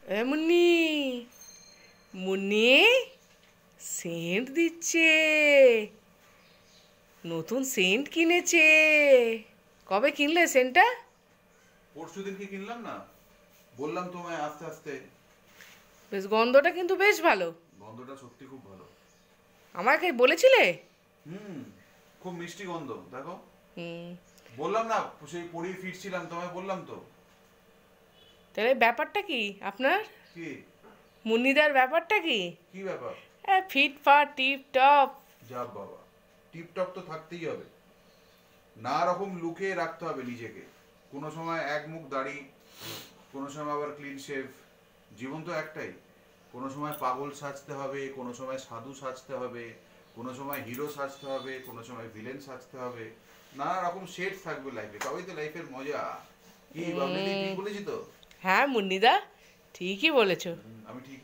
এ Munni, Munni Saint দিচ্ছে, নতুন Saint কিনেছে। কবে কিনলে সেন্টটা? পরশু দিনকে কিনলাম না, বললাম তোমায় আস্তে আস্তে। বেশ গন্ধটা কিন্তু বেশ ভালো। গন্ধটা সত্যি খুব ভালো। আমাকে বলেছিলে? হুম, খুব মিষ্টি গন্ধ, দেখো। হুম। বললাম না, সেই পড়িয়ে ফিরছিলাম, তোমায় বললাম তো। তাহলে ব্যাপারটা কি আপনার? কি? মুন্নিদার ব্যাপারটা কি? কি ব্যাপার? ফিটফাট টিপ টপ। যা বাবা, টিপটপ তো থাকতেই হবে, না রকম লুকে রাখতে হবে নিজেকে। কোনো সময় এক মুখ দাড়ি, কোনো সময় আবার ক্লিন শেভ। জীবন তো একটাই। কোনো সময় পাগল সাজতে হবে, কোনো সময় সাধু সাজতে হবে, কোনো সময় হিরো সাজতে হবে, কোনো সময় ভিলেন সাজতে হবে। নানা রকম শেড থাকবে লাইফে, তবেই তো লাইফের মজা। কি বাবলি, ঠিক বলেছি তো? হ্যাঁ মুন্নিদা, ঠিকই বলেছো। আমি ঠিক